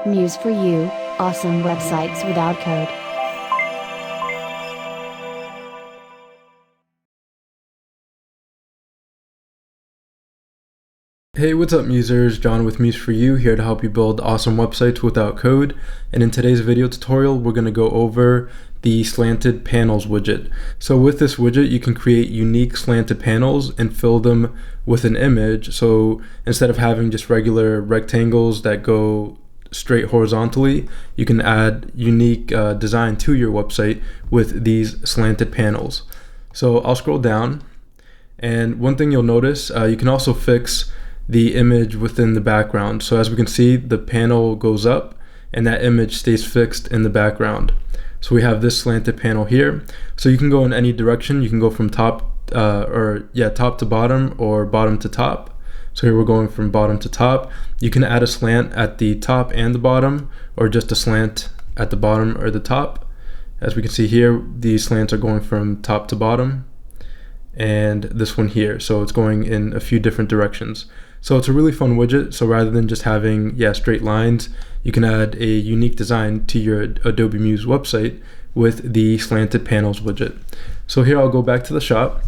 Muse for you, awesome websites without code. Hey, what's up users? John with Muse for You, here to help you build awesome websites without code. And in today's video tutorial, we're going to go over the Slanted Panels widget. So with this widget, you can create unique slanted panels and fill them with an image. So instead of having just regular rectangles that go straight horizontally, you can add unique design to your website with these slanted panels. So I'll scroll down, and one thing you'll notice, you can also fix the image within the background. So as we can see, the panel goes up and that image stays fixed in the background. So we have this slanted panel here. So you can go in any direction. You can go from top to bottom or bottom to top. So here we're going from bottom to top. You can add a slant at the top and the bottom, or just a slant at the bottom or the top. As we can see here, these slants are going from top to bottom, and this one here, so it's going in a few different directions. So it's a really fun widget. So rather than just having straight lines, you can add a unique design to your Adobe Muse website with the Slanted Panels widget. So here I'll go back to the shop,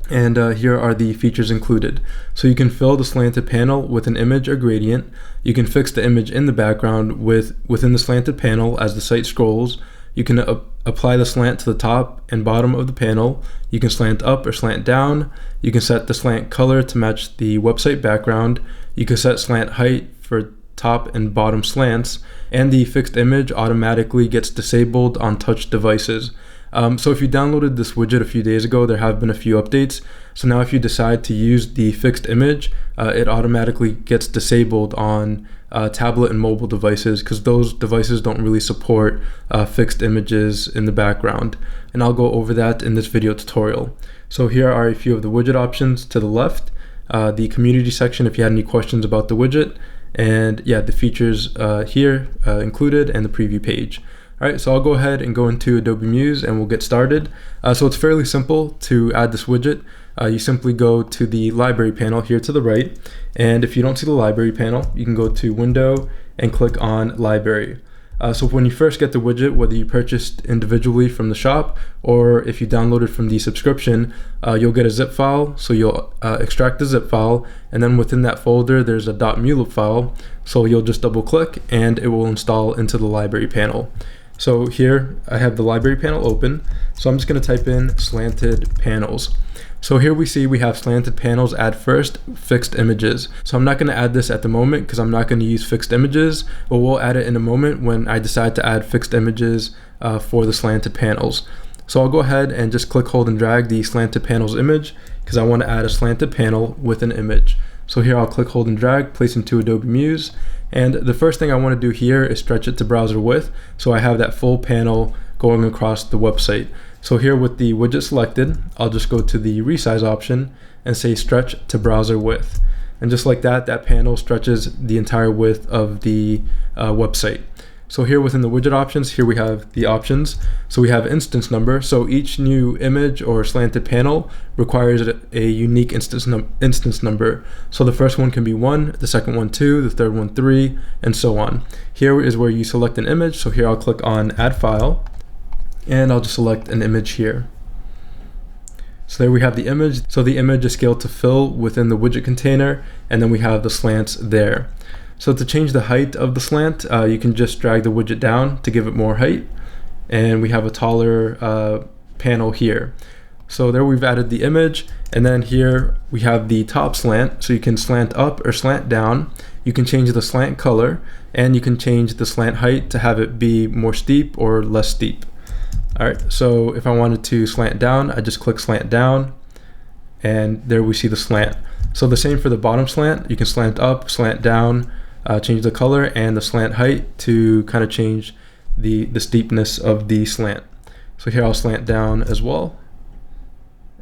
and here are the features included. So you can fill the slanted panel with an image or gradient. You can fix the image in the background within the slanted panel as the site scrolls. You can apply the slant to the top and bottom of the panel. You can slant up or slant down. You can set the slant color to match the website background. You can set slant height for top and bottom slants, and the fixed image automatically gets disabled on touch devices. So if you downloaded this widget a few days ago, there have been a few updates. So now if you decide to use the fixed image, it automatically gets disabled on tablet and mobile devices, because those devices don't really support fixed images in the background. And I'll go over that in this video tutorial. So here are a few of the widget options to the left, the community section if you had any questions about the widget, and the features here included, and the preview page. Alright, so I'll go ahead and go into Adobe Muse and we'll get started. So it's fairly simple to add this widget. You simply go to the library panel here to the right, and if you don't see the library panel, you can go to Window and click on Library. So when you first get the widget, whether you purchased individually from the shop or if you downloaded from the subscription, you'll get a zip file. So you'll extract the zip file, and then within that folder there's a .mulip file. So you'll just double click and it will install into the library panel. So here I have the library panel open. So I'm just going to type in slanted panels. So here we see we have slanted panels add first fixed images. So I'm not going to add this at the moment because I'm not going to use fixed images, but we'll add it in a moment when I decide to add fixed images for the slanted panels. So I'll go ahead and just click, hold, and drag the slanted panels image because I want to add a slanted panel with an image. So here I'll click, hold, and drag, place into Adobe Muse. And the first thing I want to do here is stretch it to browser width, so I have that full panel going across the website. So here with the widget selected, I'll just go to the resize option and say stretch to browser width. And just like that, that panel stretches the entire width of the website. So here within the widget options, here we have the options. So we have instance number. So each new image or slanted panel requires a unique instance number. So the first one can be 1, the second one 2, the third one 3, and so on. Here is where you select an image. So here I'll click on add file, and I'll just select an image here. So there we have the image. So the image is scaled to fill within the widget container, and then we have the slants there. So to change the height of the slant, you can just drag the widget down to give it more height, and we have a taller panel here. So there we've added the image, and then here we have the top slant. So you can slant up or slant down. You can change the slant color, and you can change the slant height to have it be more steep or less steep. Alright, so if I wanted to slant down, I just click slant down, and there we see the slant. So the same for the bottom slant. You can slant up, slant down, change the color and the slant height to kind of change the steepness of the slant. So here I'll slant down as well,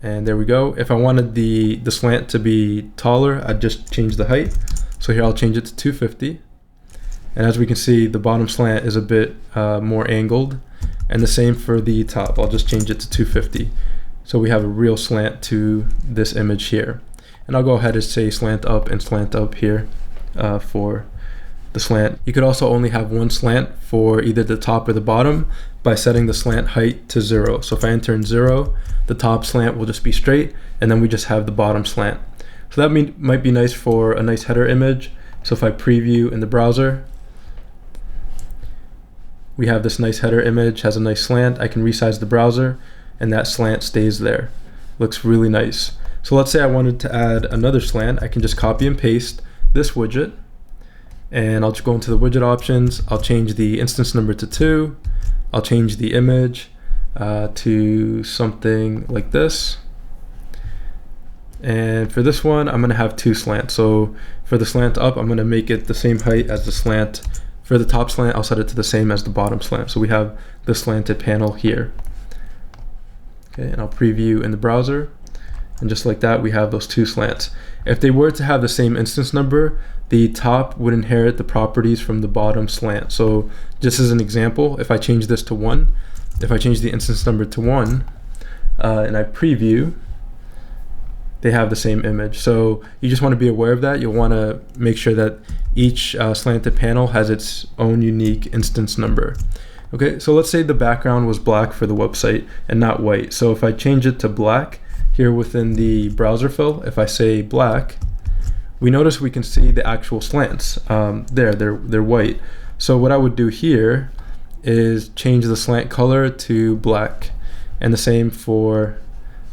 and there we go. If I wanted the slant to be taller, I'd just change the height. So here I'll change it to 250, and as we can see, the bottom slant is a bit more angled, and the same for the top. I'll just change it to 250. So we have a real slant to this image here, and I'll go ahead and say slant up and slant up here for the slant. You could also only have one slant for either the top or the bottom by setting the slant height to 0. So if I enter in 0, the top slant will just be straight, and then we just have the bottom slant. So that might be nice for a nice header image. So if I preview in the browser, we have this nice header image, has a nice slant. I can resize the browser and that slant stays there. Looks really nice. So let's say I wanted to add another slant. I can just copy and paste this widget, and I'll just go into the widget options. I'll change the instance number to 2. I'll change the image to something like this. And for this one, I'm gonna have 2 slants. So for the slant up, I'm gonna make it the same height as the slant. For the top slant, I'll set it to the same as the bottom slant. So we have the slanted panel here. Okay, and I'll preview in the browser. And just like that, we have those 2 slants. If they were to have the same instance number, the top would inherit the properties from the bottom slant. So just as an example, if I change this to 1, if I change the instance number to 1, and I preview, they have the same image. So you just want to be aware of that. You'll want to make sure that each slanted panel has its own unique instance number. Okay, so let's say the background was black for the website and not white. So if I change it to black here within the browser fill, if I say black, we notice we can see the actual slants. They're white. So what I would do here is change the slant color to black, and the same for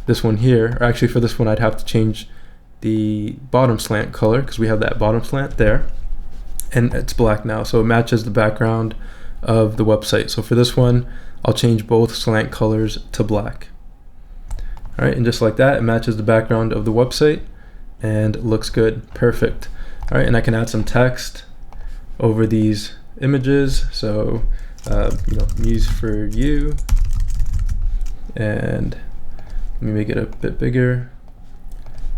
this one here. Or actually for this one, I'd have to change the bottom slant color because we have that bottom slant there, and it's black now, so it matches the background of the website. So for this one, I'll change both slant colors to black. All right, and just like that, it matches the background of the website and looks good. Perfect. All right, and I can add some text over these images. So Muse for you, and let me make it a bit bigger,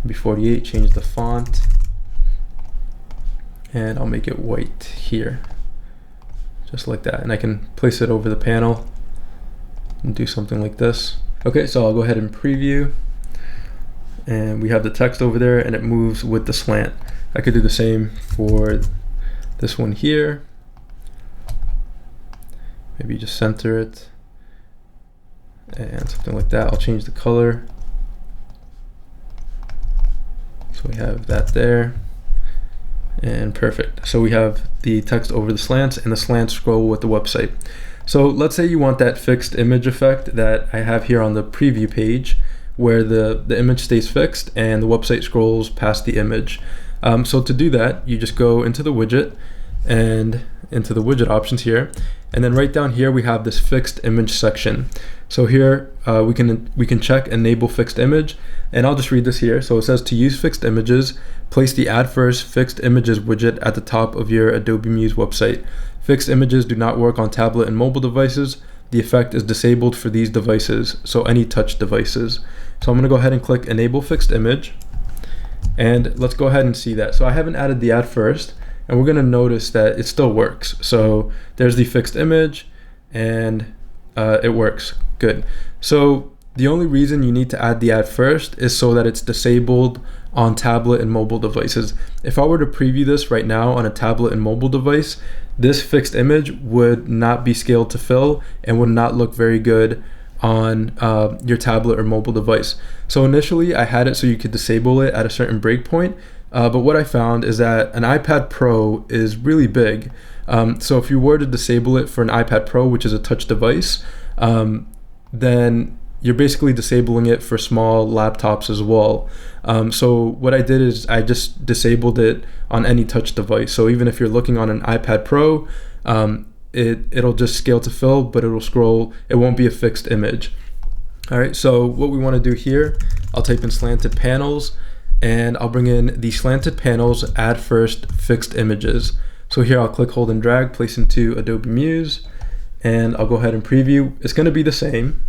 maybe 48, change the font, and I'll make it white here, just like that. And I can place it over the panel and do something like this. Okay, so I'll go ahead and preview, and we have the text over there and it moves with the slant. I could do the same for this one here. Maybe just center it and something like that. I'll change the color. So we have that there, and perfect. So we have the text over the slants and the slants scroll with the website. So let's say you want that fixed image effect that I have here on the preview page, where the image stays fixed and the website scrolls past the image. So to do that, you just go into the widget and into the widget options here, and then right down here we have this fixed image section. So here we can check enable fixed image, and I'll just read this here. So it says, to use fixed images, place the add first fixed images widget at the top of your Adobe Muse website. Fixed images do not work on tablet and mobile devices. The effect is disabled for these devices, so any touch devices. So I'm going to go ahead and click enable fixed image, and let's go ahead and see that. So I haven't added the add first, and we're going to notice that it still works. So there's the fixed image, and it works. Good. So the only reason you need to add the add first is so that it's disabled on tablet and mobile devices. If I were to preview this right now on a tablet and mobile device, this fixed image would not be scaled to fill and would not look very good on your tablet or mobile device. So initially I had it so you could disable it at a certain breakpoint, but what I found is that an iPad Pro is really big. So if you were to disable it for an iPad Pro, which is a touch device, then you're basically disabling it for small laptops as well. So what I did is I just disabled it on any touch device. So even if you're looking on an iPad Pro, it'll just scale to fill, but it'll scroll. It won't be a fixed image. All right, so what we want to do here, I'll type in slanted panels, and I'll bring in the slanted panels add first fixed images. So here I'll click, hold, and drag, place into Adobe Muse, and I'll go ahead and preview. It's going to be the same.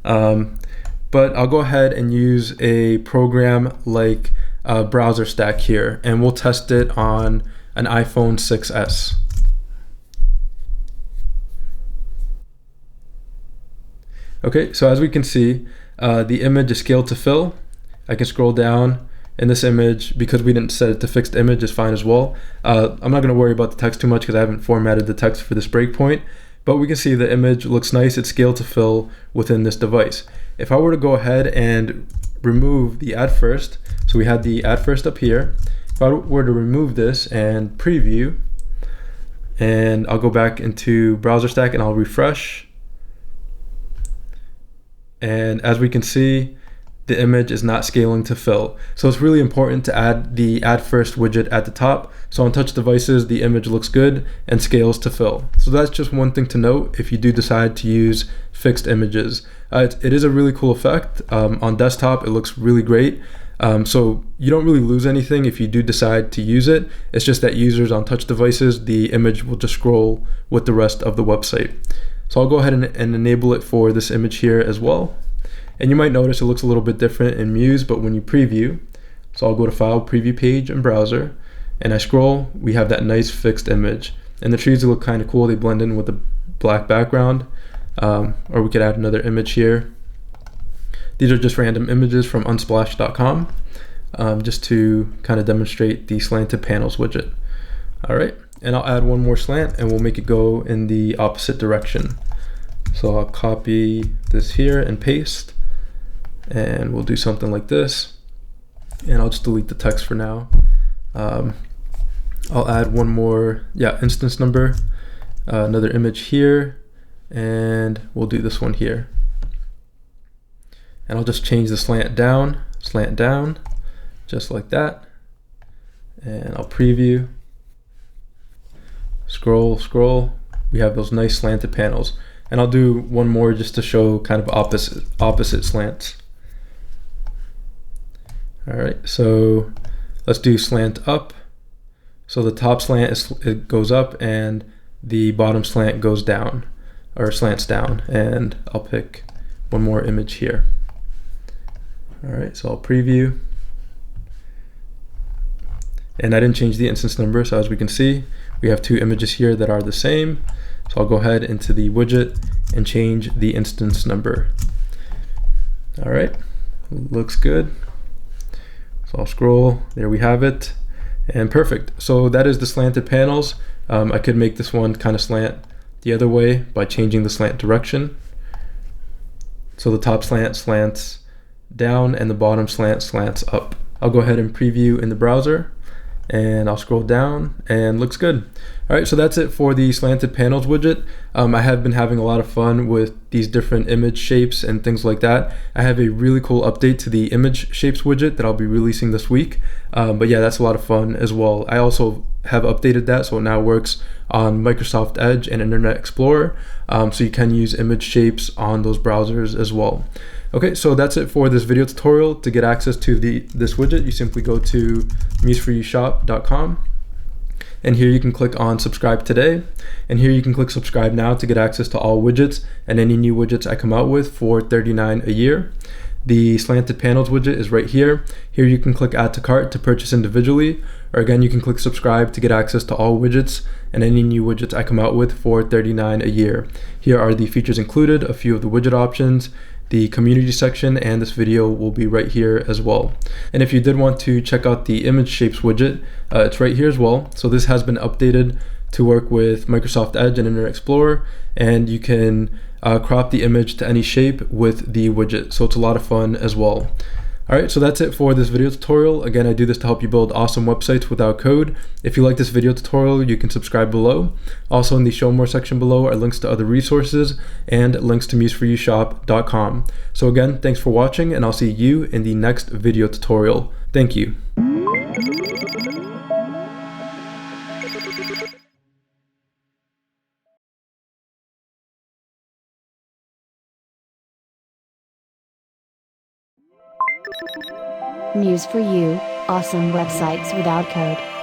But I'll go ahead and use a program like Browser Stack here, and we'll test it on an iPhone 6s. Okay, so as we can see, the image is scaled to fill. I can scroll down And this image, because we didn't set it to fixed image, is fine as well. I'm not going to worry about the text too much because I haven't formatted the text for this breakpoint. But we can see the image looks nice. It's scaled to fill within this device. If I were to go ahead and remove the add first, so we had the add first up here. If I were to remove this and preview, and I'll go back into browser stack and I'll refresh. And as we can see, the image is not scaling to fill. So it's really important to add the add first widget at the top. So on touch devices, the image looks good and scales to fill. So that's just one thing to note if you do decide to use fixed images. It is a really cool effect. On desktop, it looks really great. So you don't really lose anything if you do decide to use it. It's just that users on touch devices, the image will just scroll with the rest of the website. So I'll go ahead and enable it for this image here as well. And you might notice it looks a little bit different in Muse, but when you preview, so I'll go to File, Preview Page, and Browser, and I scroll, we have that nice fixed image. And the trees look kind of cool. They blend in with the black background. Or we could add another image here. These are just random images from unsplash.com, just to kind of demonstrate the slanted panels widget. All right, and I'll add one more slant and we'll make it go in the opposite direction. So I'll copy this here and paste, and we'll do something like this. And I'll just delete the text for now. I'll add one more, instance number, another image here, and we'll do this one here. And I'll just change the slant down, just like that. And I'll preview, scroll. We have those nice slanted panels. And I'll do one more just to show kind of opposite slants. All right, so let's do slant up. So the top slant it goes up and the bottom slant goes down, or slants down. And I'll pick one more image here. All right, so I'll preview. And I didn't change the instance number, so as we can see, we have two images here that are the same. So I'll go ahead into the widget and change the instance number. All right, looks good. So I'll scroll, there we have it, and perfect. So that is the slanted panels. I could make this one kind of slant the other way by changing the slant direction. So the top slant slants down and the bottom slant slants up. I'll go ahead and preview in the browser and I'll scroll down and looks good. All right, so that's it for the slanted panels widget. I have been having a lot of fun with these different image shapes and things like that. I have a really cool update to the image shapes widget that I'll be releasing this week. But yeah, that's a lot of fun as well. I also have updated that so it now works on Microsoft Edge and Internet Explorer. So you can use image shapes on those browsers as well. Okay, so that's it for this video tutorial. To get access to this widget, you simply go to museforyoushop.com. And here you can click on subscribe today. And here you can click subscribe now to get access to all widgets and any new widgets I come out with for $39 a year. The slanted panels widget is right here. Here you can click add to cart to purchase individually, or again, you can click subscribe to get access to all widgets and any new widgets I come out with for $39 a year. Here are the features included, a few of the widget options, the community section, and this video will be right here as well. And if you did want to check out the image shapes widget, it's right here as well. So this has been updated to work with Microsoft Edge and Internet Explorer, and you can crop the image to any shape with the widget. So it's a lot of fun as well. All right, so that's it for this video tutorial. Again, I do this to help you build awesome websites without code. If you like this video tutorial, you can subscribe below. Also in the show more section below are links to other resources and links to museforyoushop.com. So again, thanks for watching, and I'll see you in the next video tutorial. Thank you. Muse for You, awesome websites without code.